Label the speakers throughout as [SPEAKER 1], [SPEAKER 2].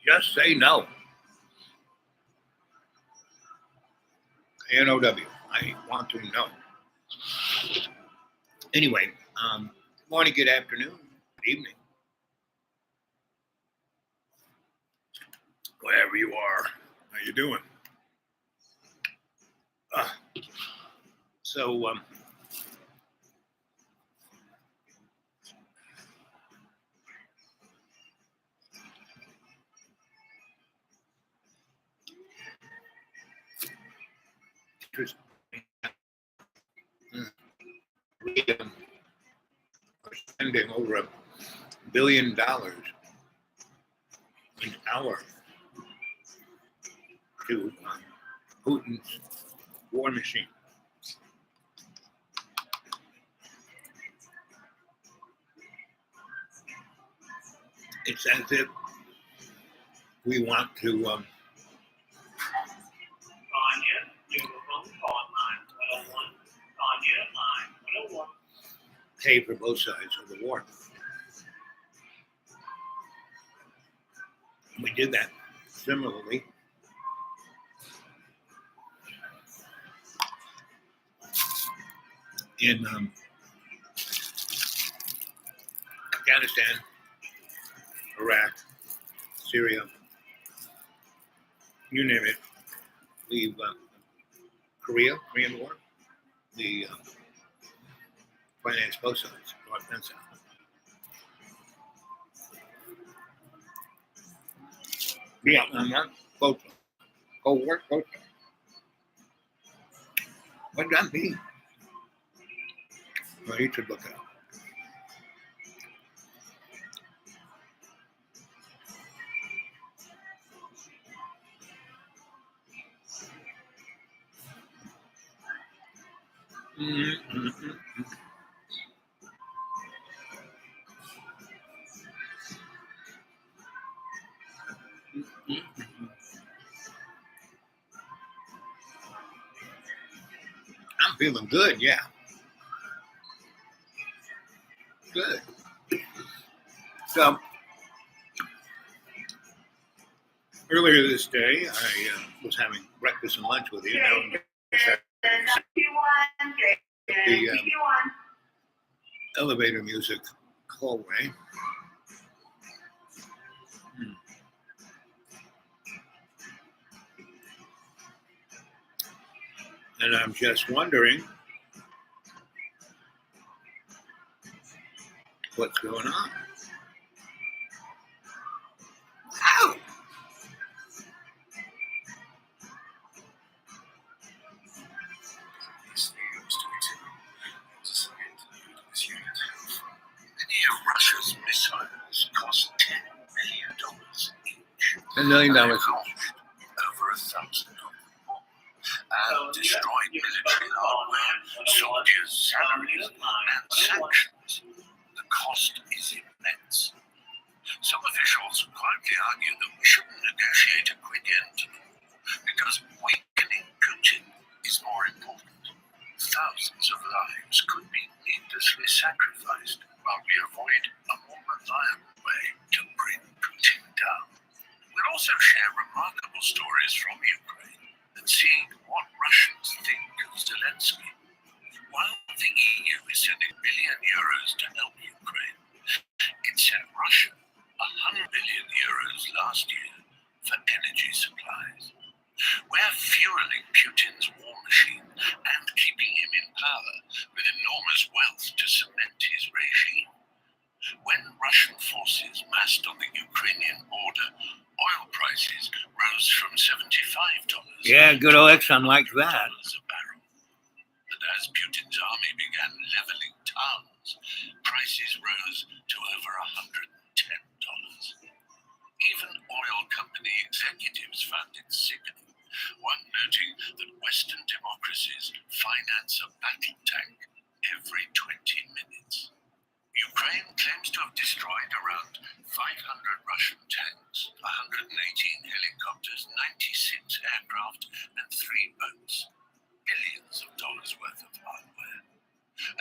[SPEAKER 1] Just say no. N-O-W. I want to know. Anyway, good morning, good afternoon, good evening. Wherever you are, how you doing? So, we are spending over $1 billion an hour to Putin's war machine. It's as if we want to pay for both sides of the war. We did that similarly in Afghanistan, Iraq, Syria, you name it. We've Korean War, the finance both sides, North and South. Yeah, both. Cold War, both. What does that mean? Well, you should look it up. I'm feeling good, yeah. Good. So, earlier this day, I was having breakfast and lunch with you. The elevator music hallway. And I'm just wondering what's going on. Ow! Russia's missiles cost $10 million each. $10 million each. Over 1,000 and destroyed military hardware, soldiers' salaries, and sanctions. The cost is immense. Some officials quietly argue that we shouldn't negotiate a quick end to the war because weakening Putin is more important. Thousands of lives could be needlessly sacrificed while we avoid a more reliable way to bring Putin down. We'll also share remarkable stories from Ukraine and see what Russians think of Zelensky. While the EU is sending €1 billion to help Ukraine, it sent Russia €100 billion last year for energy supplies. We're fueling Putin's war machine and keeping him in power with enormous wealth to cement his regime. When Russian forces massed on the Ukrainian border, oil prices rose from $75. Yeah, good old Exxon like that. A barrel. But as Putin's army began leveling towns, prices rose to over $110. Even oil company executives found it sickening, one noting that Western democracies finance a battle tank every 20 minutes. Ukraine claims to have destroyed around 500 Russian tanks, 118 helicopters, 96 aircraft, and 3 boats. Billions of dollars worth of hardware.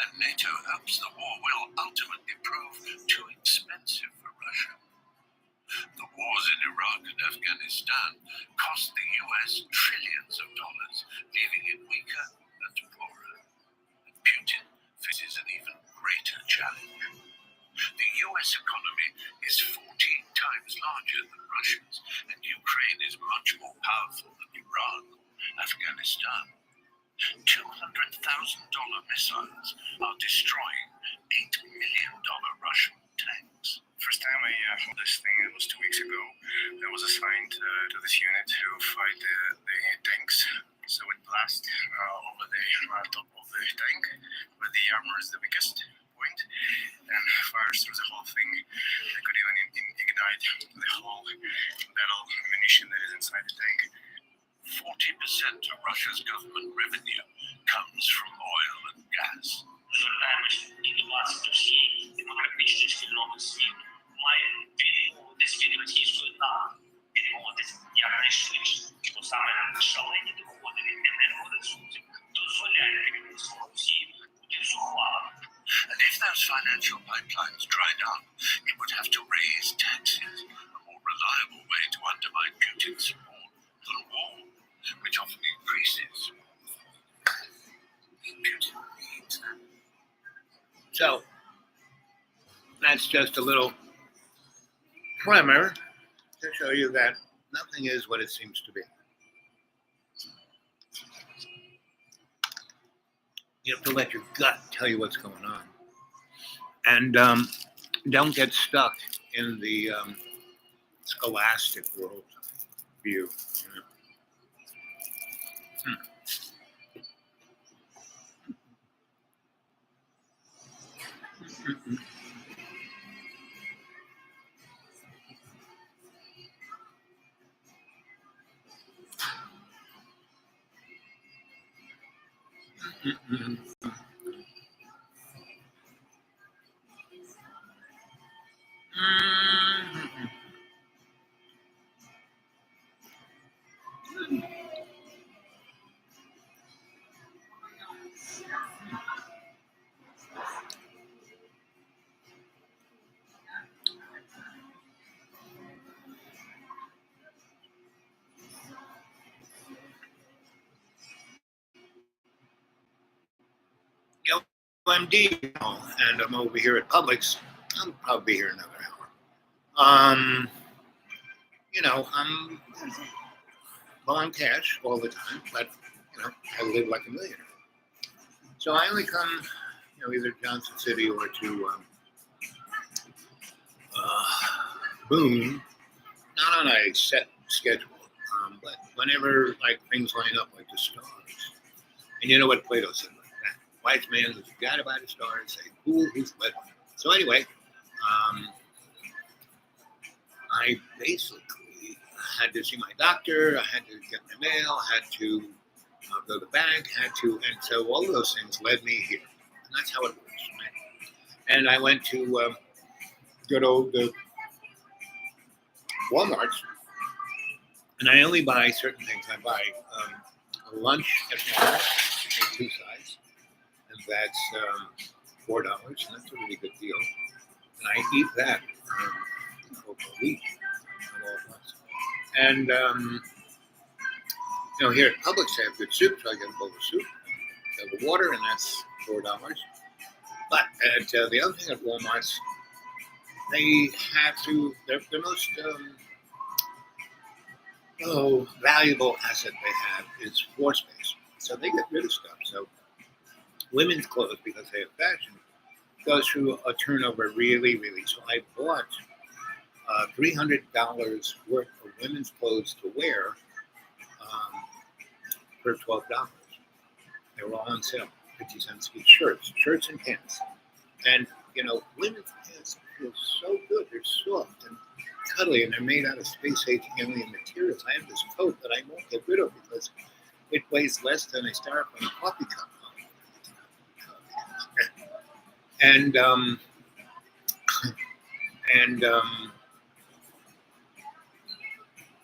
[SPEAKER 1] And NATO hopes the war will ultimately prove too expensive for Russia. The wars in Iraq and Afghanistan cost the US trillions of dollars, leaving it weaker and poorer. Putin faces an even greater challenge. The US economy is 14 times larger than Russia's, and Ukraine is much more powerful than Iran or Afghanistan. $200,000 missiles are destroying $8 million Russian tanks.
[SPEAKER 2] First time I heard this thing, it was 2 weeks ago. I was assigned to this unit to fight the tanks. So it blasts over the top of the tank, where the armor is the weakest point, and fires through the whole thing. It could even ignite the whole metal ammunition that is inside the tank.
[SPEAKER 1] 40% of Russia's government revenue comes from oil and gas.
[SPEAKER 3] Звертаємось і до вас, до всієї демократичної спільноти світу. Має відмовитись від російської нападу, відмовитись якнайшвидше, бо саме шалені доходи від енергоресурсів дозволяють керівництву Росії бути зухвалим.
[SPEAKER 1] And if those financial pipelines dried up, it would have to raise taxes, a more reliable way to undermine Putin's support than war, which often increases. Putin needs that.
[SPEAKER 4] So, that's just a little primer to show you that nothing is what it seems to be. You have to let your gut tell you what's going on. And don't get stuck in the scholastic world view. You know. MD, and I'm over here at Publix. I'll probably be here another hour. I'm blowing cash all the time, but I live like a millionaire. So I only come, either Johnson City or to Boone, not on a set schedule, but whenever things line up like the stars. And you know what Plato said? Wise man who forgot about his star and say, fool who's led one. So anyway, I basically had to see my doctor, I had to get my mail, had to go to the bank, and so all of those things led me here. And that's how it works, right? And I went to good old Walmart, and I only buy certain things. I buy a lunch at Walmart, a 2 size. That's $4, and that's a really good deal. And I eat that for a week. And here at Publix, I have good soup, so I get a bowl of soup, I have water, and that's $4. But at the other thing at Walmart, they have to. Their most valuable asset they have is floor space. So they get rid of stuff. So women's clothes, because they have fashion, goes through a turnover really, really. So I bought $300 worth of women's clothes to wear for $12. They were all on sale, 50 cents each. Shirts and pants. And, women's pants feel so good. They're soft and cuddly, and they're made out of space-age alien materials. I have this coat that I won't get rid of because it weighs less than a styrofoam coffee cup. And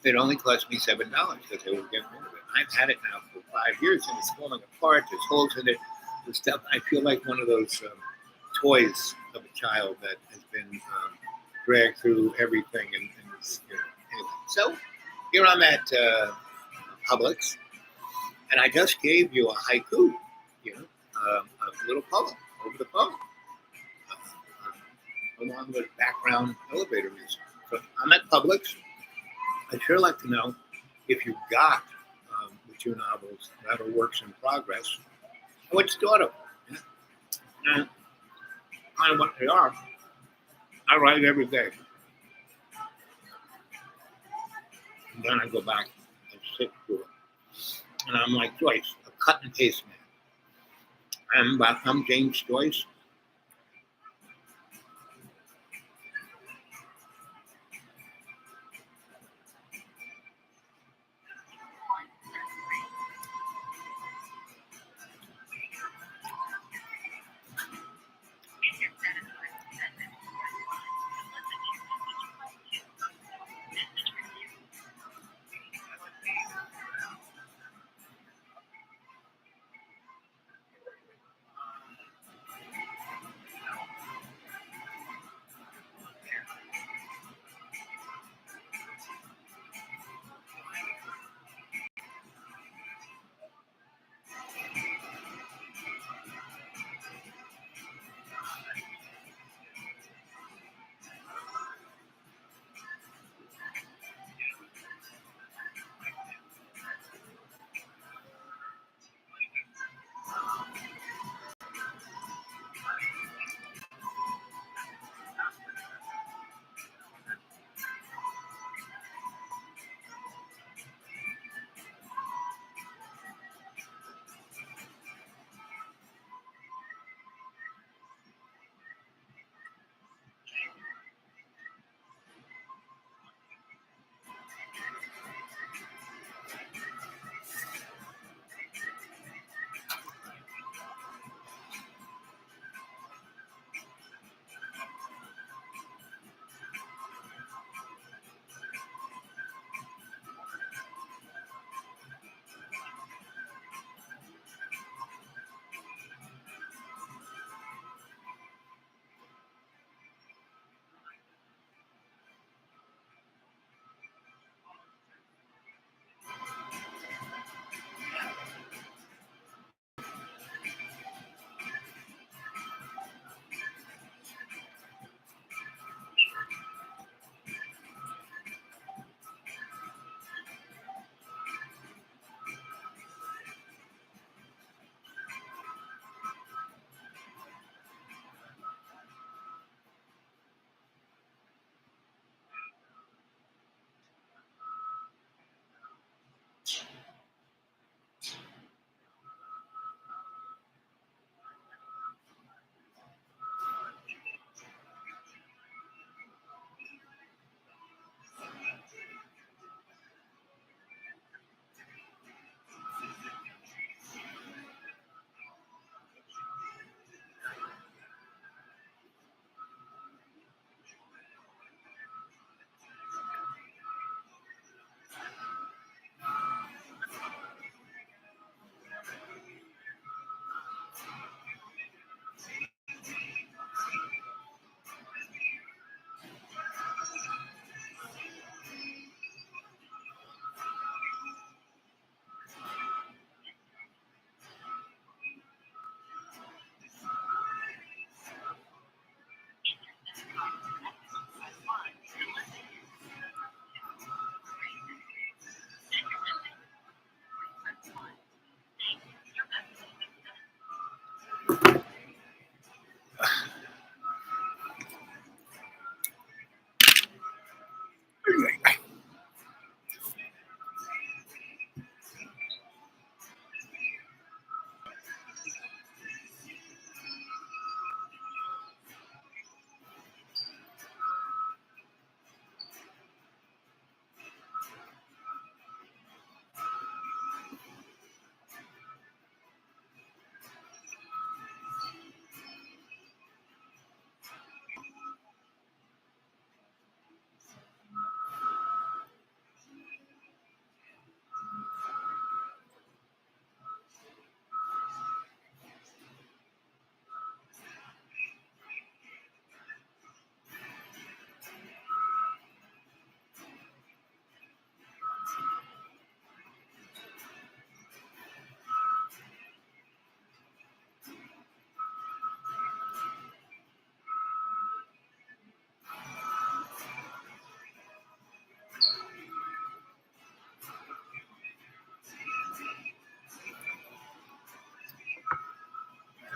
[SPEAKER 4] it only cost me $7 because they were getting rid of it. I've had it now for 5 years, and it's falling apart. There's holes in it. The stuff. I feel like one of those toys of a child that has been dragged through everything. And anyway. So Here I'm at Publix, and I just gave you a haiku, a little poem over the phone, along with background elevator music. So I'm at Publix. I'd sure like to know if you got the two novels that are works in progress, and what you thought of them. And kind of what they are. I write every day. And then I go back and sit through it. And I'm like Joyce, a cut and paste man. I'm James Joyce.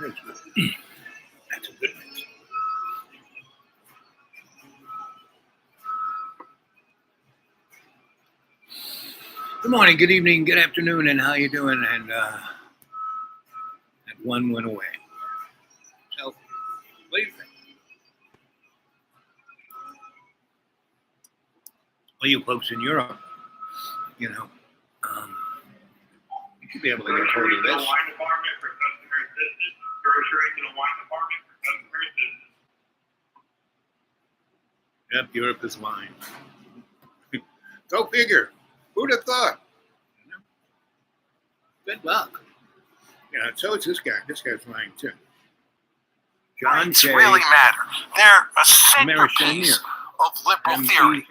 [SPEAKER 4] That's good. That's a good mix. Good morning, good evening, good afternoon, and how you doing? And that one went away. So, what do you think? Well, you folks in Europe, you know, you should be able to get hold of this.
[SPEAKER 5] Wine department for customer assistance. Grocery to the wine department for customer assistance.
[SPEAKER 4] Yep, Europe is lying. Go figure. Who'd have thought? Good luck. Yeah, so is this guy. This guy's lying too. John
[SPEAKER 1] Rights
[SPEAKER 4] J.
[SPEAKER 1] really matter. They're a
[SPEAKER 4] Marishanier.
[SPEAKER 1] centerpiece of liberal theory.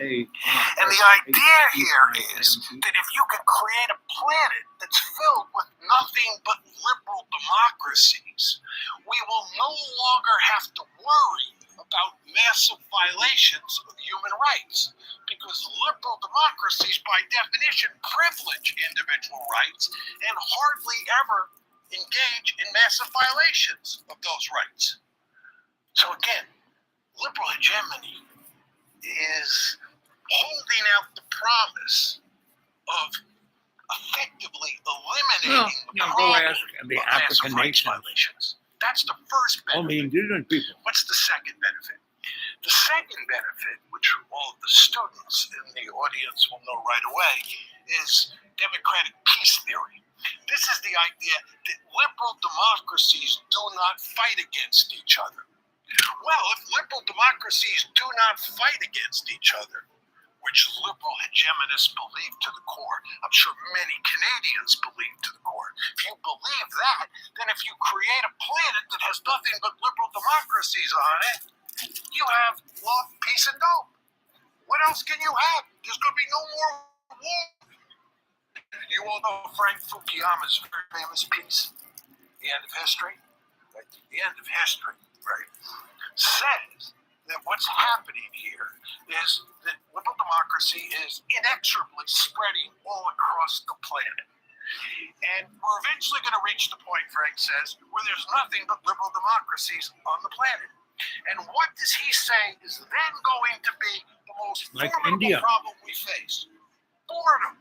[SPEAKER 1] And the idea here is that if you can create a planet that's filled with nothing but liberal democracies, we will no longer have to worry about massive violations of human rights, because liberal democracies, by definition, privilege individual rights and hardly ever engage in massive violations of those rights. So again, liberal hegemony is holding out the promise of effectively eliminating the
[SPEAKER 4] go
[SPEAKER 1] problem
[SPEAKER 4] ask the
[SPEAKER 1] of massive
[SPEAKER 4] African
[SPEAKER 1] rights
[SPEAKER 4] nations.
[SPEAKER 1] violations. That's the first
[SPEAKER 4] All the
[SPEAKER 1] benefit.
[SPEAKER 4] indigenous people.
[SPEAKER 1] What's the second benefit? The second benefit, which all of the students in the audience will know right away, is democratic peace theory. This is the idea that liberal democracies do not fight against each other. Well, if liberal democracies do not fight against each other, which liberal hegemonists believe to the core, I'm sure many Canadians believe to the core. If you believe that, then if you create a planet that has nothing but liberal democracies on it, you have love, peace, and dope. What else can you have? There's going to be no more war. You all know Frank Fukuyama's very famous piece, The End of History? Right? The End of History, right, says that what's happening here is that liberal democracy is inexorably spreading all across the planet. And we're eventually going to reach the point, Frank says, where there's nothing but liberal democracies on the planet. And what does he say is then going to be the most
[SPEAKER 4] Like
[SPEAKER 1] formidable
[SPEAKER 4] India.
[SPEAKER 1] problem we face? Boredom.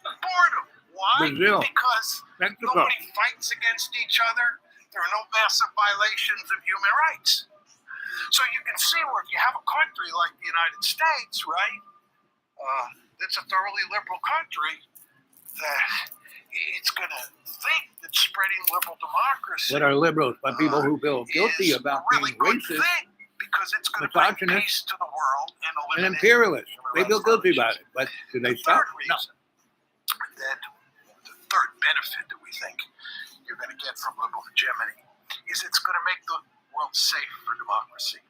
[SPEAKER 1] Boredom. Why?
[SPEAKER 4] Brazil.
[SPEAKER 1] Because
[SPEAKER 4] Mexico.
[SPEAKER 1] nobody fights against each other. There are no massive violations of human rights. So you can see where if you have a country like the United States, right, that's a thoroughly liberal country, that it's going to think that spreading liberal democracy
[SPEAKER 4] What are liberals? But people who feel guilty
[SPEAKER 1] is
[SPEAKER 4] about
[SPEAKER 1] a really
[SPEAKER 4] being
[SPEAKER 1] good
[SPEAKER 4] racist
[SPEAKER 1] thing, because it's going to bring
[SPEAKER 4] misogynist,
[SPEAKER 1] peace to the world and
[SPEAKER 4] and
[SPEAKER 1] eliminate
[SPEAKER 4] imperialists. They
[SPEAKER 1] human
[SPEAKER 4] feel
[SPEAKER 1] rights
[SPEAKER 4] guilty
[SPEAKER 1] violations.
[SPEAKER 4] about it. But do they
[SPEAKER 1] The
[SPEAKER 4] stop?
[SPEAKER 1] third
[SPEAKER 4] No.
[SPEAKER 1] reason that the third benefit that we think you're going to get from liberal hegemony is it's going to make the world safe for democracy,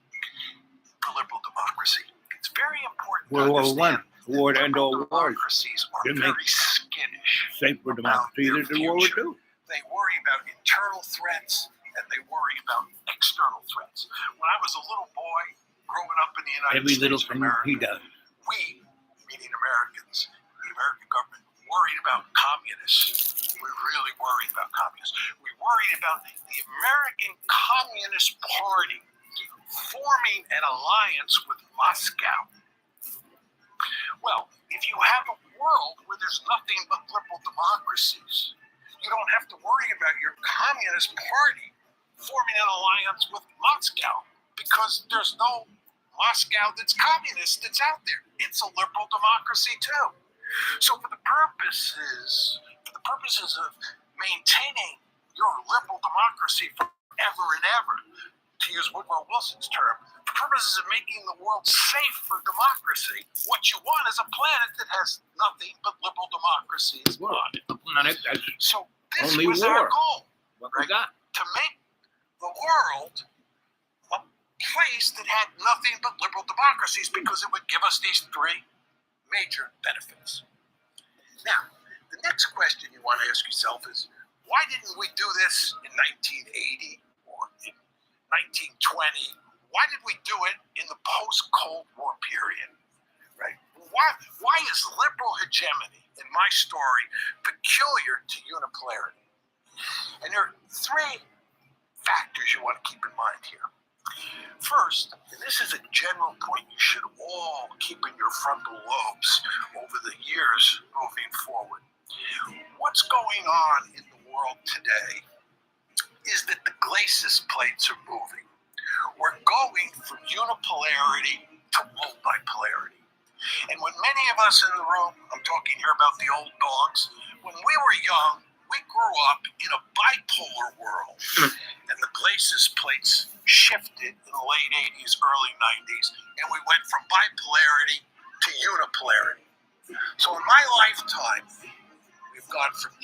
[SPEAKER 1] for liberal democracy. It's very important to
[SPEAKER 4] World War I,
[SPEAKER 1] understand
[SPEAKER 4] war to
[SPEAKER 1] that
[SPEAKER 4] end all
[SPEAKER 1] liberal
[SPEAKER 4] wars.
[SPEAKER 1] democracies are
[SPEAKER 4] Didn't make
[SPEAKER 1] very skittish.
[SPEAKER 4] Safe for democracy. Either did World War II.
[SPEAKER 1] They worry about internal threats and they worry about external threats. When I was a little boy growing up in the United
[SPEAKER 4] Every little
[SPEAKER 1] States of
[SPEAKER 4] thing
[SPEAKER 1] America,
[SPEAKER 4] he does.
[SPEAKER 1] we, meaning Americans, the American government, worried about communists. We really worried about communists. We worried about the American Communist Party forming an alliance with Moscow. Well, if you have a world where there's nothing but liberal democracies, you don't have to worry about your Communist Party forming an alliance with Moscow, because there's no Moscow that's communist that's out there. It's a liberal democracy too. So for the purposes of maintaining your liberal democracy forever and ever, to use Woodrow Wilson's term, for purposes of making the world safe for democracy, what you want is a planet that has nothing but liberal democracies
[SPEAKER 4] Well,
[SPEAKER 1] on it.
[SPEAKER 4] the planet, that's
[SPEAKER 1] So this
[SPEAKER 4] only
[SPEAKER 1] was
[SPEAKER 4] war.
[SPEAKER 1] our goal,
[SPEAKER 4] what we got.
[SPEAKER 1] to make the world a place that had nothing but liberal democracies, because it would give us these three major benefits. Now, the next question you want to ask yourself is, why didn't we do this in 1980 or in 1920? Why did we do it in the post-Cold War period? Right? Why is liberal hegemony in my story peculiar to unipolarity? And there are three factors you want to keep in mind here. First, and this is a general point you should all keep in your frontal lobes over the years moving forward. What's going on in the world today is that the glacis plates are moving. We're going from unipolarity to multipolarity. And when many of us in the room, I'm talking here about the old dogs, when we were young, we grew up in a bipolar world. And the glacis plates shifted in the late 80s, early 90s, and we went from bipolarity to unipolarity. So in my lifetime, we've gone from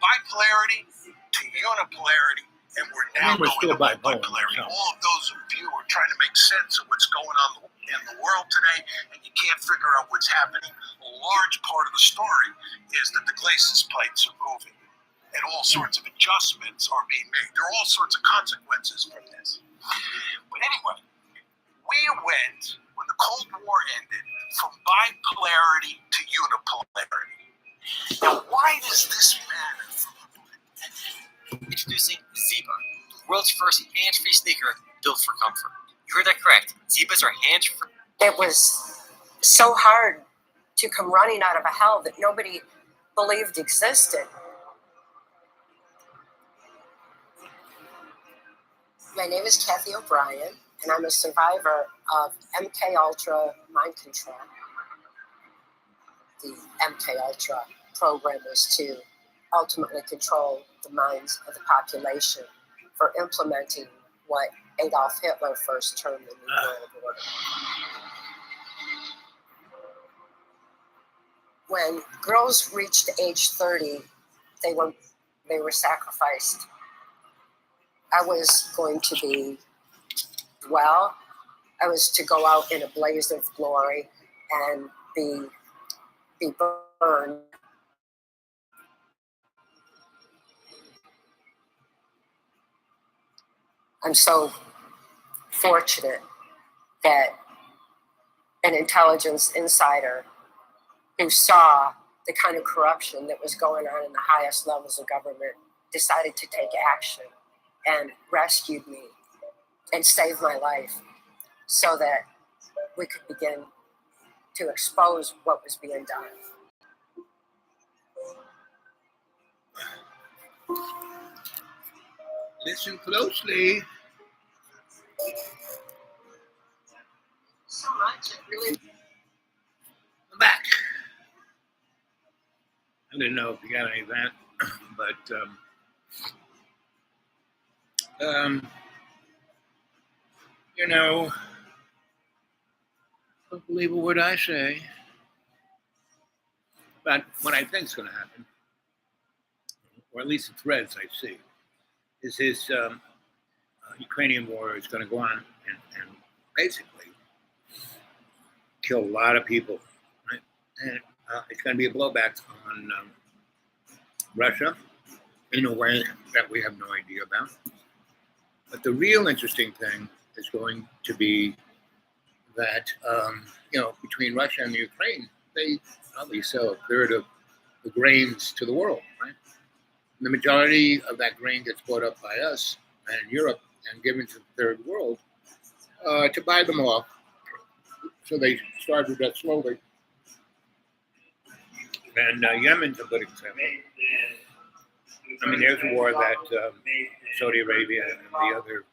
[SPEAKER 1] bipolarity to unipolarity, and we're now
[SPEAKER 4] We're
[SPEAKER 1] going
[SPEAKER 4] still
[SPEAKER 1] to multipolarity.
[SPEAKER 4] bipolar, so.
[SPEAKER 1] All of those of you who are trying to make sense of what's going on in the world today, and you can't figure out what's happening, a large part of the story is that the glacis plates are moving, and all sorts of adjustments are being made. There are all sorts of consequences from this. But anyway, we went, when the Cold War ended, from bipolarity to unipolarity. Now, why does this matter?
[SPEAKER 6] Introducing Ziba, the world's first hands-free sneaker built for comfort. You heard that correct. Zibas are hands-free.
[SPEAKER 7] It was so hard to come running out of a hell that nobody believed existed. My name is Kathy O'Brien, and I'm a survivor of MK Ultra mind control. The MK Ultra program was to ultimately control the minds of the population for implementing what Adolf Hitler first termed the New World Order. When girls reached age 30, they were sacrificed. I was going to be well. I was to go out in a blaze of glory and be burned. I'm so fortunate that an intelligence insider who saw the kind of corruption that was going on in the highest levels of government decided to take action and rescued me and saved my life so that we could begin to expose what was being done.
[SPEAKER 4] Listen closely.
[SPEAKER 7] So much, it really.
[SPEAKER 4] I'm back. I didn't know if you got any of that, but you know, don't believe a word I say. But what I think is going to happen, or at least the threads I see, is this Ukrainian war is going to go on and basically kill a lot of people, right? And it's going to be a blowback on Russia in a way that we have no idea about. But the real interesting thing is going to be that, between Russia and the Ukraine, they probably sell a third of the grains to the world, right? And the majority of that grain gets bought up by us and Europe and given to the third world to buy them off. So they started that slowly. And Yemen's a good example. I mean, there's a war that Saudi Arabia and the other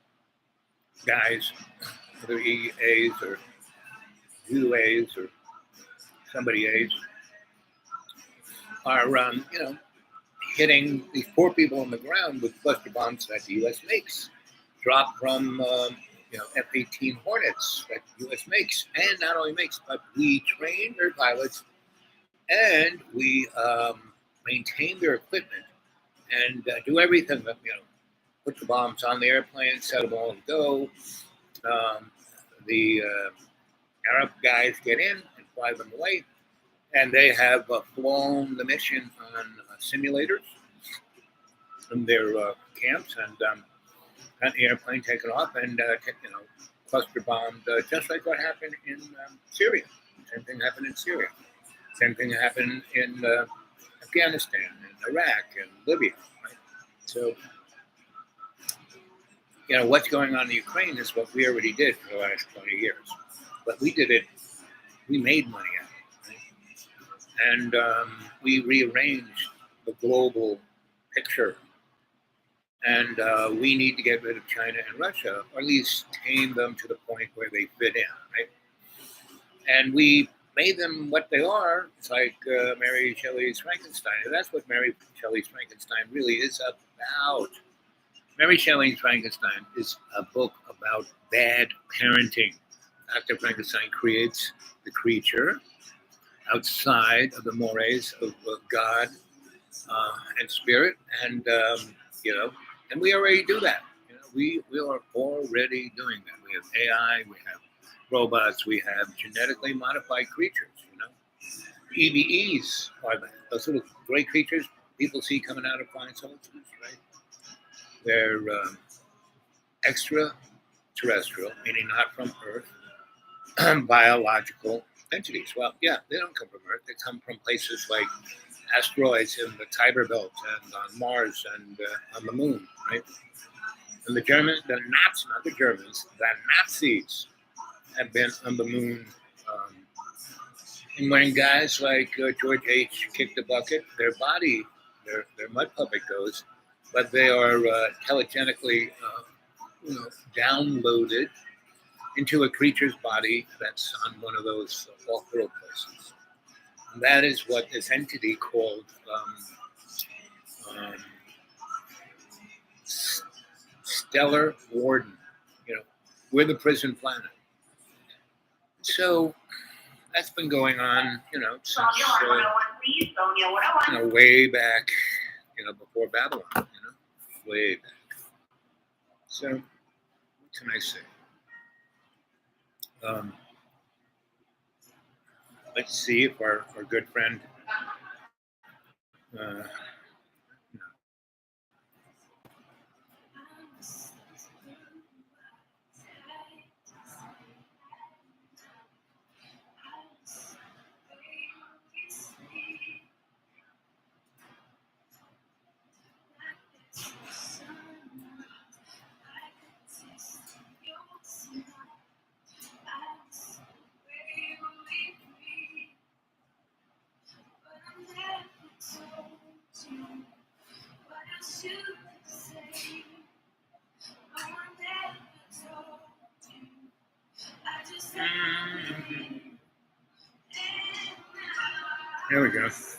[SPEAKER 4] guys, whether EAs or UAs or somebody A's, are, hitting these poor people on the ground with cluster bombs that the U.S. makes, dropped from, F-18 Hornets that the U.S. makes, and not only makes, but we train their pilots and we maintain their equipment and do everything that, put the bombs on the airplane, set them all to go. The Arab guys get in and fly them away, and they have flown the mission on simulators from their camps and got the airplane taken off and cluster bombed, just like what happened in Syria. Same thing happened in Syria. Same thing happened in Afghanistan, and Iraq, and Libya. Right? So what's going on in Ukraine is what we already did for the last 20 years. But we did it, we made money out of it. Right? And we rearranged the global picture. And we need to get rid of China and Russia, or at least tame them to the point where they fit in, right? And we made them what they are. It's like Mary Shelley's Frankenstein. And that's what Mary Shelley's Frankenstein really is about. Mary Shelley's Frankenstein is a book about bad parenting. Dr. Frankenstein creates the creature outside of the mores of God and spirit, and and we already do that. We are already doing that. We have AI, we have robots, we have genetically modified creatures. EVEs are those little gray creatures people see coming out of flying saucers, right? They're extraterrestrial, meaning not from Earth, biological entities. Well, yeah, they don't come from Earth. They come from places like asteroids in the Kuiper Belt and on Mars and on the moon, right? And the Nazis have been on the moon. And when guys like George H. kick the bucket, their body, their mud puppet goes, but they are telegenically downloaded into a creature's body that's on one of those off-world places. And that is what this entity called Stellar Warden. We're the prison planet. So that's been going on, since way back, before Babylon, way back. So what can I say? Let's see if our good friend There we go. Let's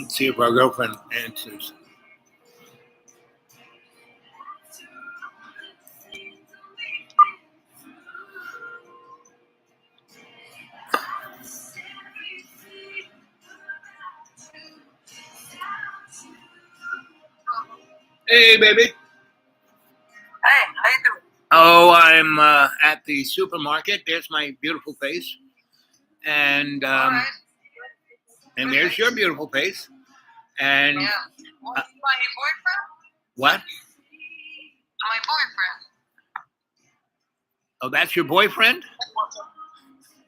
[SPEAKER 4] see if our girlfriend answers. Hey, baby.
[SPEAKER 8] Hey, how you doing?
[SPEAKER 4] Oh, I'm at the supermarket. There's my beautiful face, and
[SPEAKER 8] All right.
[SPEAKER 4] and there's your beautiful face. And
[SPEAKER 8] Yeah. Well, you my boyfriend?
[SPEAKER 4] what?
[SPEAKER 8] My boyfriend.
[SPEAKER 4] Oh, that's your boyfriend?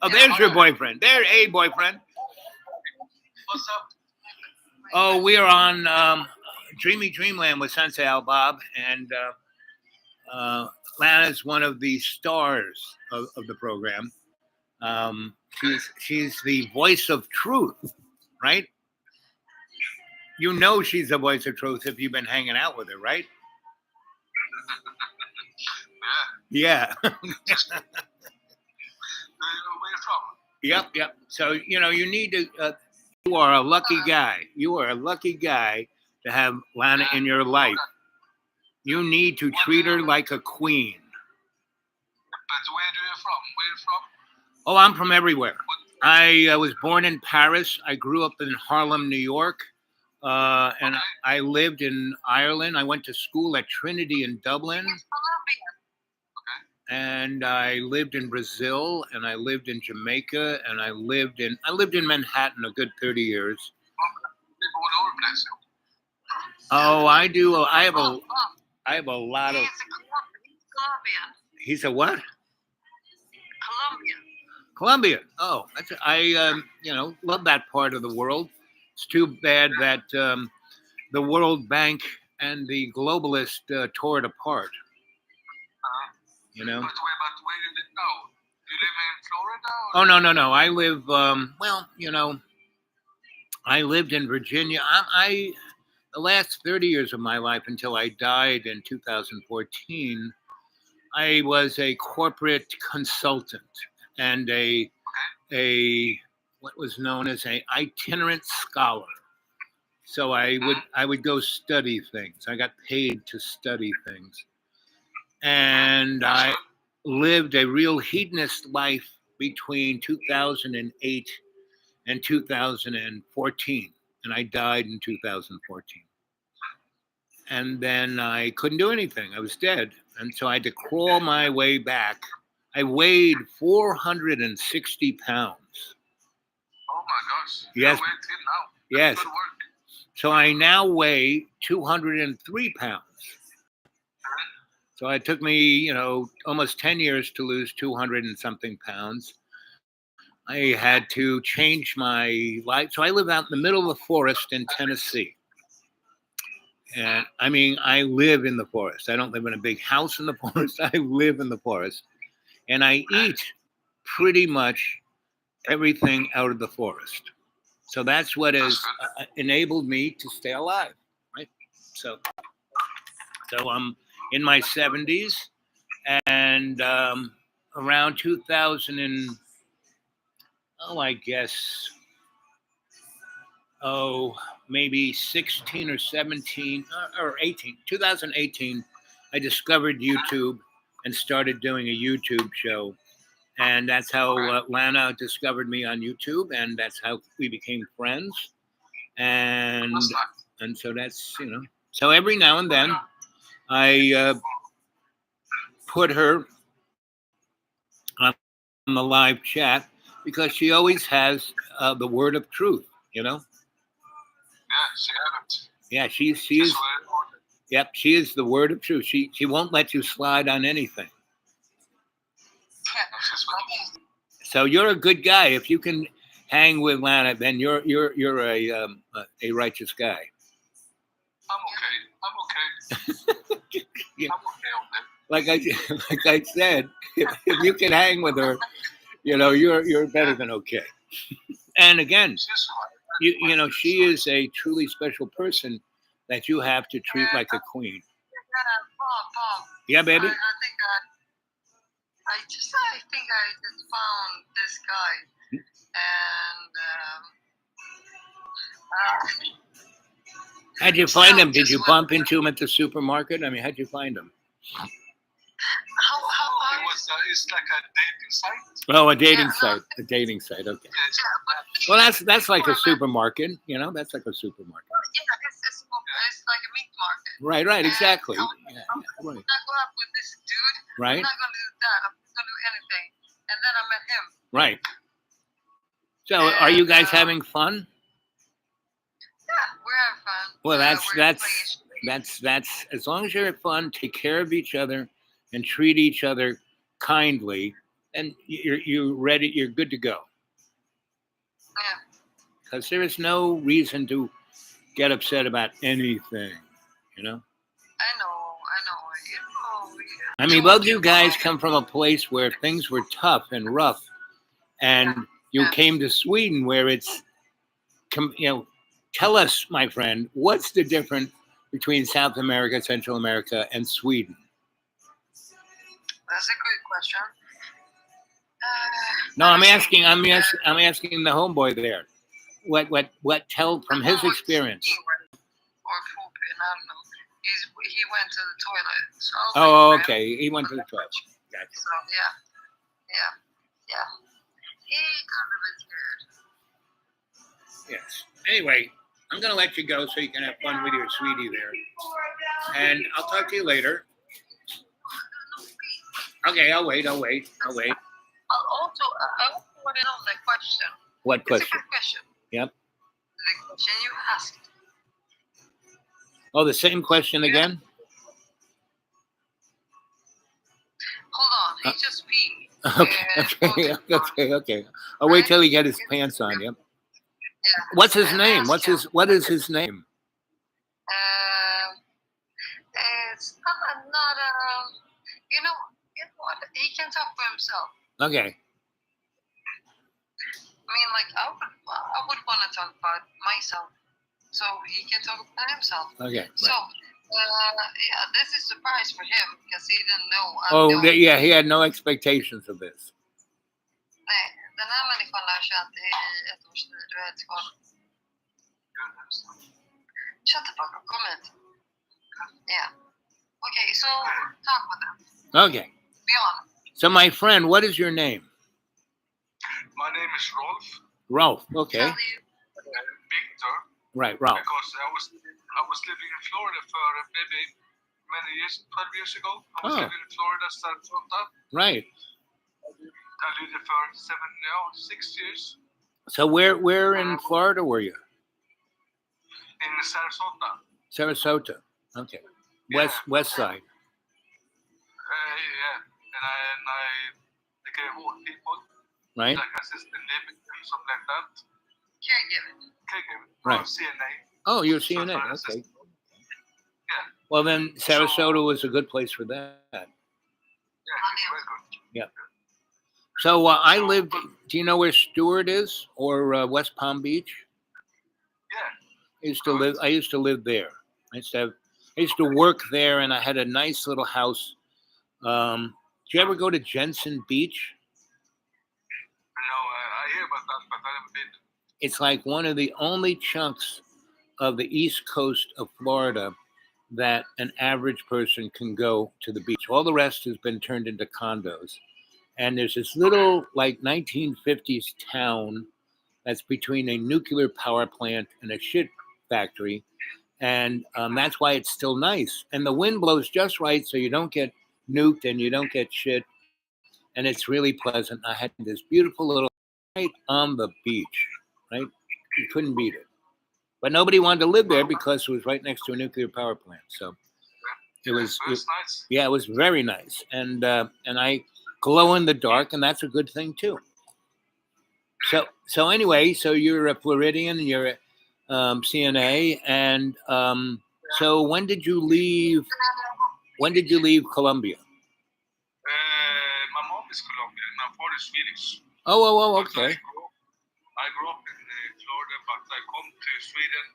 [SPEAKER 4] Oh,
[SPEAKER 8] Yeah,
[SPEAKER 4] there's your
[SPEAKER 8] hold on.
[SPEAKER 4] boyfriend. There, a boyfriend.
[SPEAKER 8] What's up?
[SPEAKER 4] Oh, we are on Dreamy Dreamland with Sensei Al Bob, and Lana's one of the stars of the program. She's the voice of truth, right? She's the voice of truth if you've been hanging out with her, right? Yeah.
[SPEAKER 8] Where you from?
[SPEAKER 4] Yep. So, you need to, you are a lucky guy. You are a lucky guy to have Lana in your life. You need to treat her like a queen.
[SPEAKER 8] But where are you from? Where you from?
[SPEAKER 4] Oh, I'm from everywhere. I was born in Paris. I grew up in Harlem, New York. And I lived in Ireland. I went to school at Trinity in Dublin.
[SPEAKER 8] Colombia.
[SPEAKER 4] And I lived in Brazil, and I lived in Jamaica, and I lived in Manhattan a good 30 years.
[SPEAKER 8] People all over the place.
[SPEAKER 4] Oh, I do. I have a lot of.
[SPEAKER 8] He's Colombian.
[SPEAKER 4] He's a what?
[SPEAKER 8] Colombian.
[SPEAKER 4] Colombia. Oh, I love that part of the world. It's too bad that the World Bank and the globalists tore it apart. You know.
[SPEAKER 8] But where you live now? You live in Florida?
[SPEAKER 4] Oh no. I live. I lived in Virginia. I the last 30 years of my life until I died in 2014, I was a corporate consultant and a what was known as a itinerant scholar. So I would go study things. I got paid to study things. And I lived a real hedonist life between 2008 and 2014. And I died in 2014. And then I couldn't do anything. I was dead. And so I had to crawl my way back. I weighed 460 pounds.
[SPEAKER 8] Oh my gosh.
[SPEAKER 4] Yes.
[SPEAKER 8] You weigh till now.
[SPEAKER 4] Yes.
[SPEAKER 8] Good work.
[SPEAKER 4] So I now weigh 203 pounds. So it took me, almost 10 years to lose 200 and something pounds. I had to change my life. So I live out in the middle of the forest in Tennessee. And I mean, I live in the forest. I don't live in a big house in the forest. I live in the forest. And I eat pretty much everything out of the forest. So that's what has enabled me to stay alive, right? So I'm in my 70s, and around 2000 and maybe 16 or 17 or 18, 2018, I discovered YouTube and started doing a YouTube show. And that's how Lana discovered me on YouTube, and that's how we became friends. And so that's, so every now and then I put her on the live chat because she always has the word of truth,
[SPEAKER 8] Yeah, she haven't.
[SPEAKER 4] Yeah, she is. Yep, she is the word of truth. She won't let you slide on anything. So you're a good guy. If you can hang with Lana, then you're a righteous guy.
[SPEAKER 8] I'm okay.
[SPEAKER 4] Yeah.
[SPEAKER 8] I'm okay on that.
[SPEAKER 4] Like I said, if you can hang with her, you're better than okay. And again, she is a truly special person that you have to treat like a queen.
[SPEAKER 9] Bob.
[SPEAKER 4] Yeah, baby.
[SPEAKER 9] I think I just found this guy, and
[SPEAKER 4] how'd you find him? Did you bump into him at the supermarket? I mean, how'd you find him?
[SPEAKER 8] It's like a dating site.
[SPEAKER 4] Oh, a dating site. A dating site. Okay. Well, that's like a supermarket. That's like a supermarket.
[SPEAKER 9] It's like a meat market.
[SPEAKER 4] Right. Exactly.
[SPEAKER 9] I'm
[SPEAKER 4] Yeah,
[SPEAKER 9] not going up with this dude.
[SPEAKER 4] right.
[SPEAKER 9] I'm not going to do that. I'm not going to do anything. And then I met him.
[SPEAKER 4] Right. So, are you guys having fun?
[SPEAKER 9] Yeah, we're having fun.
[SPEAKER 4] Well,
[SPEAKER 9] We're
[SPEAKER 4] that's as long as you're having fun, take care of each other, and treat each other kindly, and you're ready. You're good to go.
[SPEAKER 9] Yeah.
[SPEAKER 4] Because there is no reason to get upset about anything.
[SPEAKER 9] I know.
[SPEAKER 4] I mean, both you guys come from a place where things were tough and rough, and you came to Sweden where it's, tell us, my friend, what's the difference between South America, Central America, and Sweden?
[SPEAKER 9] That's a good question.
[SPEAKER 4] No, I'm asking the homeboy there. What tell from his experience?
[SPEAKER 9] Or pooping, I don't know. He went to the toilet. So
[SPEAKER 4] Oh, okay. He went to the toilet. Gotcha.
[SPEAKER 9] So yeah. He got a bit scared.
[SPEAKER 4] Yes. Anyway, I'm gonna let you go so you can have fun with your sweetie there, and I'll talk to you later. Okay, I'll wait.
[SPEAKER 9] Also, I want to know the question.
[SPEAKER 4] What
[SPEAKER 9] It's a
[SPEAKER 4] question?
[SPEAKER 9] good question.
[SPEAKER 4] Yep.
[SPEAKER 9] The question you asked.
[SPEAKER 4] Oh, the same question again?
[SPEAKER 9] Hold on, he just peed.
[SPEAKER 4] Okay. I'll wait till he get his pants on. Yep.
[SPEAKER 9] Yeah.
[SPEAKER 4] What's his
[SPEAKER 9] And
[SPEAKER 4] name?
[SPEAKER 9] ask him.
[SPEAKER 4] What is his name?
[SPEAKER 9] It's not you know what? He can talk for himself.
[SPEAKER 4] Okay.
[SPEAKER 9] I mean, like I would want to talk about myself, so he can talk about himself.
[SPEAKER 4] Okay.
[SPEAKER 9] So, yeah, this is a surprise for him because he didn't know.
[SPEAKER 4] Yeah, he had no expectations of this.
[SPEAKER 9] Nej, den här människan har känt i ett års tid. Du är helt galen. Shut the fuck up. Kom hit. Yeah. Okay, so talk with him.
[SPEAKER 4] Okay.
[SPEAKER 9] Be honest.
[SPEAKER 4] So, my friend, what is your name?
[SPEAKER 8] My name is Rolf.
[SPEAKER 4] Rolf. Okay.
[SPEAKER 9] Tell you.
[SPEAKER 8] Victor.
[SPEAKER 4] Right, Rolf.
[SPEAKER 8] Because I was living in Florida for maybe many years, 12 years ago. I was living in Florida, Sarasota.
[SPEAKER 4] Right.
[SPEAKER 8] I lived there for 6 years.
[SPEAKER 4] So, where in Florida were you?
[SPEAKER 8] In Sarasota.
[SPEAKER 4] Sarasota. Okay. West side.
[SPEAKER 8] Yeah. And I take care of old people.
[SPEAKER 4] Right.
[SPEAKER 8] Like assisted living and something like that. Caregiving.
[SPEAKER 4] Right.
[SPEAKER 8] Or CNA.
[SPEAKER 4] Oh, you're
[SPEAKER 8] Social
[SPEAKER 4] CNA. Okay.
[SPEAKER 8] assistant. Yeah.
[SPEAKER 4] Well, then Sarasota was a good place for that.
[SPEAKER 8] Yeah, it's very good.
[SPEAKER 4] So I lived. Do you know where Stewart is, or West Palm Beach?
[SPEAKER 8] Yeah.
[SPEAKER 4] I used to live there. I used to work there, and I had a nice little house. Did you ever go to Jensen Beach?
[SPEAKER 8] No, I hear about that, but I haven't been.
[SPEAKER 4] It's like one of the only chunks of the east coast of Florida that an average person can go to the beach. All the rest has been turned into condos. And there's this little like 1950s town that's between a nuclear power plant and a shit factory. And that's why it's still nice. And the wind blows just right so you don't get nuked and you don't get shit. And it's really pleasant. I had this beautiful little right on the beach, right? You couldn't beat it. But nobody wanted to live there because it was right next to a nuclear power plant. So it was
[SPEAKER 8] nice.
[SPEAKER 4] Yeah, it was very nice. And I glow in the dark, and that's a good thing too. So anyway, so you're a Floridian, you're a CNA, and so when did you leave Colombia?
[SPEAKER 8] My mom is Colombian. My father is Swedish.
[SPEAKER 4] Oh, okay.
[SPEAKER 8] I grew up in Florida, but I come to Sweden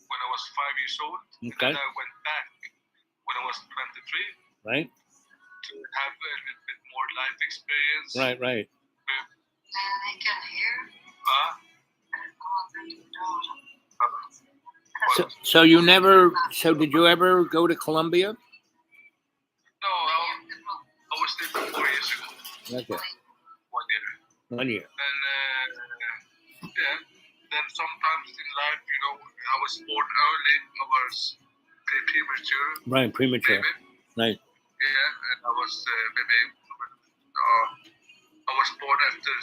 [SPEAKER 8] when I was 5 years old.
[SPEAKER 4] Okay.
[SPEAKER 8] And then I went back when I was 23.
[SPEAKER 4] Right.
[SPEAKER 8] To have a little bit more life experience.
[SPEAKER 4] Right.
[SPEAKER 9] I can hear.
[SPEAKER 4] So did you ever go to Colombia?
[SPEAKER 8] No, I was there 4 years ago.
[SPEAKER 4] Okay.
[SPEAKER 8] 1 year.
[SPEAKER 4] 1 year.
[SPEAKER 8] And then sometimes in life, I was born early. I was premature.
[SPEAKER 4] Right, premature.
[SPEAKER 8] Maybe.
[SPEAKER 4] Right.
[SPEAKER 8] Yeah, and I was I was born after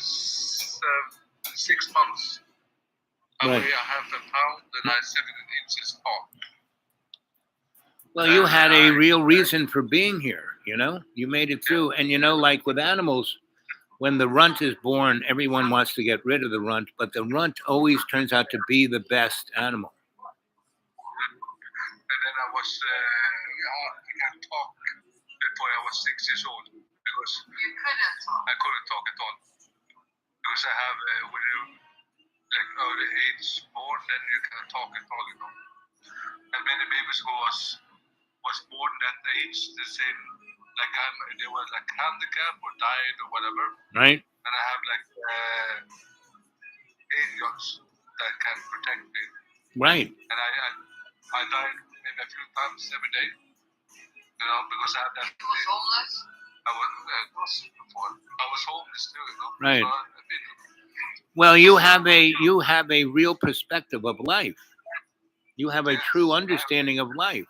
[SPEAKER 8] 6 months. I
[SPEAKER 4] Right.
[SPEAKER 8] weigh a half a pound and I 7 inches tall.
[SPEAKER 4] Well, you had a real reason for being here, You made it through. And, like with animals, when the runt is born, everyone wants to get rid of the runt, but the runt always turns out to be the best animal.
[SPEAKER 8] And then I was, I can't talk before I was 6 years old because
[SPEAKER 9] You couldn't talk.
[SPEAKER 8] I couldn't talk at all. Because I have, when you like early age born, then you can talk at all, And many babies who was born that age, the same, like they were like handicapped or died or whatever.
[SPEAKER 4] Right.
[SPEAKER 8] And I have like angels that can protect me.
[SPEAKER 4] Right.
[SPEAKER 8] And I died maybe a few times every day, because I had that.
[SPEAKER 9] You was homeless?
[SPEAKER 8] I was homeless too,
[SPEAKER 4] Right.
[SPEAKER 8] So
[SPEAKER 4] Well, you have a real perspective of life. You have a true understanding of life.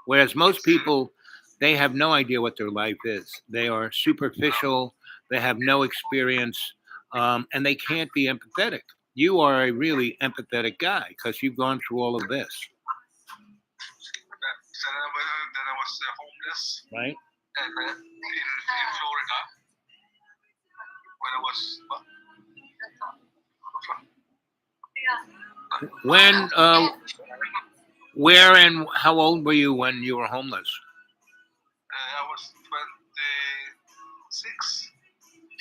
[SPEAKER 4] Whereas most people, they have no idea what their life is. They are superficial. They have no experience, and they can't be empathetic. You are a really empathetic guy because you've gone through all of this.
[SPEAKER 8] So then I was homeless.
[SPEAKER 4] Right.
[SPEAKER 8] And in Florida. when I was.
[SPEAKER 4] When, where and how old were you when you were homeless?
[SPEAKER 8] I was 26.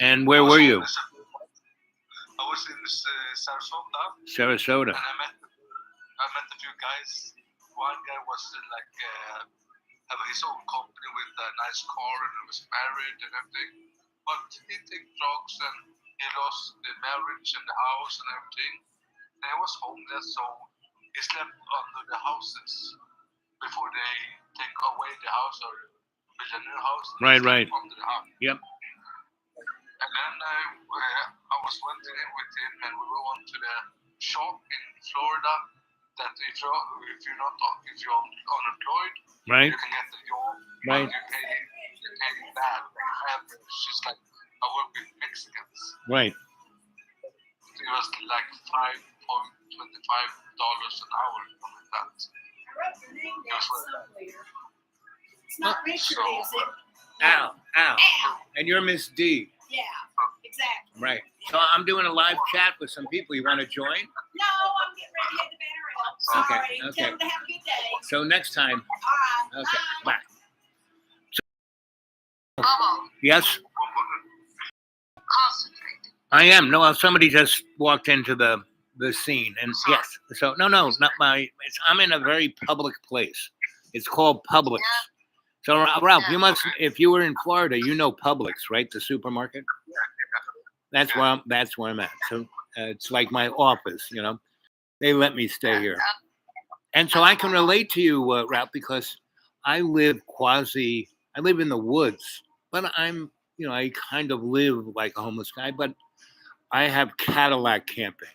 [SPEAKER 4] And where were you?
[SPEAKER 8] I was in Sarasota,
[SPEAKER 4] Sarasota.
[SPEAKER 8] and I met a few guys. One guy was having his own company with a nice car, and he was married and everything. But he took drugs, and he lost the marriage and the house and everything. And he was homeless, so he slept under the houses before they take away the house or build a new house.
[SPEAKER 4] Right,
[SPEAKER 8] He slept
[SPEAKER 4] right.
[SPEAKER 8] Under the house.
[SPEAKER 4] Yep.
[SPEAKER 8] And then I was went in with him, and we went to the shop in Florida. That if you're unemployed,
[SPEAKER 4] Right,
[SPEAKER 8] you can get the job.
[SPEAKER 4] right,
[SPEAKER 8] You pay bad. Average. It's like I work with Mexicans.
[SPEAKER 4] right.
[SPEAKER 8] It was like $5.25 an hour, something like that.
[SPEAKER 10] It's not Richard, is it?
[SPEAKER 4] Al.
[SPEAKER 10] Al.
[SPEAKER 4] And you're Miss D.
[SPEAKER 10] Yeah, exactly.
[SPEAKER 4] Right. So I'm doing a live chat with some people. You want to join?
[SPEAKER 10] No, I'm getting ready to hit the banner out.
[SPEAKER 4] Okay,
[SPEAKER 10] Sorry.
[SPEAKER 4] okay.
[SPEAKER 10] Tell them to have a good day.
[SPEAKER 4] So next time.
[SPEAKER 10] All right.
[SPEAKER 4] Okay. Bye.
[SPEAKER 9] Bobo,
[SPEAKER 4] Yes,
[SPEAKER 9] concentrate.
[SPEAKER 4] I am. No, somebody just walked into the scene, and yes. So no, not my. I'm in a very public place. It's called Publix. So Ralph, you must. If you were in Florida, you know Publix, right? The supermarket. That's where I'm at. So it's like my office. You know, they let me stay here, and so I can relate to you, Ralph, because I live in the woods, but I kind of live like a homeless guy, but I have Cadillac camping.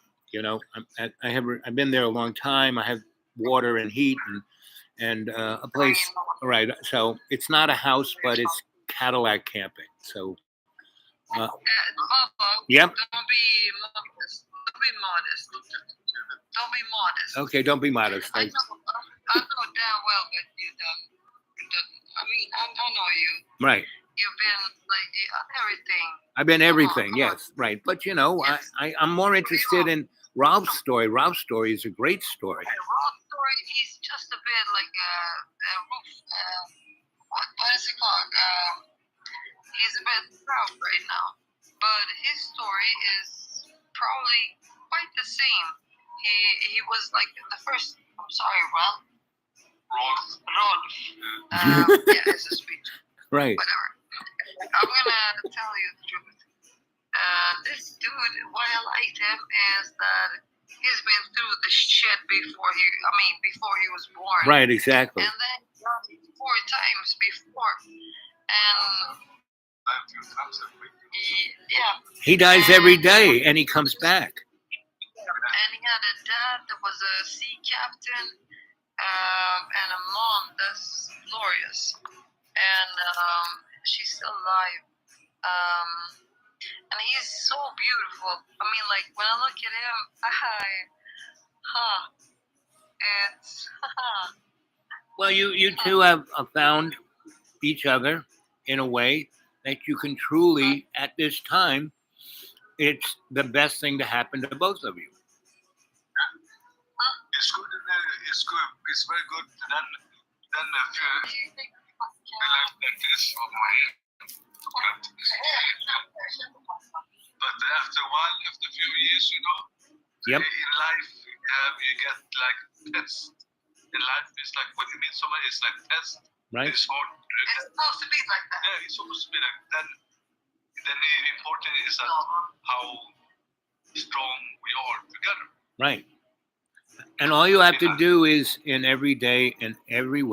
[SPEAKER 4] I've been there a long time. I have water and heat and a place. Right. So it's not a house, but it's Cadillac camping. So.
[SPEAKER 9] Bobo,
[SPEAKER 4] Yep.
[SPEAKER 9] don't be modest. Don't be modest.
[SPEAKER 4] Okay. Don't be modest.
[SPEAKER 9] I know damn well that you don't. I mean, I know you.
[SPEAKER 4] Right.
[SPEAKER 9] You've been like everything.
[SPEAKER 4] I've been everything.
[SPEAKER 9] Come on.
[SPEAKER 4] Yes. Right. But
[SPEAKER 9] Yes.
[SPEAKER 4] I'm more interested in Ralph's story. Ralph's story is a great story.
[SPEAKER 9] Rob's story, he's just a bit like a roof. What is it called? He's a bit proud right now, but his story is probably quite the same. He was like the first. I'm sorry, Ralph. Rolf. Yeah, it's a speech.
[SPEAKER 4] Right.
[SPEAKER 9] Whatever. I'm gonna tell you the truth. This dude, why I liked him is that he's been through the shit before he was born.
[SPEAKER 4] Right. Exactly.
[SPEAKER 9] And then 4 times before. And
[SPEAKER 4] He dies every day, and he comes back.
[SPEAKER 9] And he had a dad that was a sea captain, and a mom that's glorious. And she's still alive. And he's so beautiful. I mean, like, when I look at him, it's,
[SPEAKER 4] Well, you two have found each other in a way that you can truly, at this time, it's the best thing to happen to both of you.
[SPEAKER 8] It's good. It's good. It's very good. Then if you like that is on my head. But after a while, after a few years,
[SPEAKER 4] Yep.
[SPEAKER 8] in life you get like tests. In life, it's like when you meet somebody, it's like test.
[SPEAKER 4] Right.
[SPEAKER 8] It's hard.
[SPEAKER 9] it's supposed to be like that.
[SPEAKER 8] Yeah, it's supposed to be like that. Then the important is that how strong we are together.
[SPEAKER 4] Right. And all you have to do is in every day, in every way.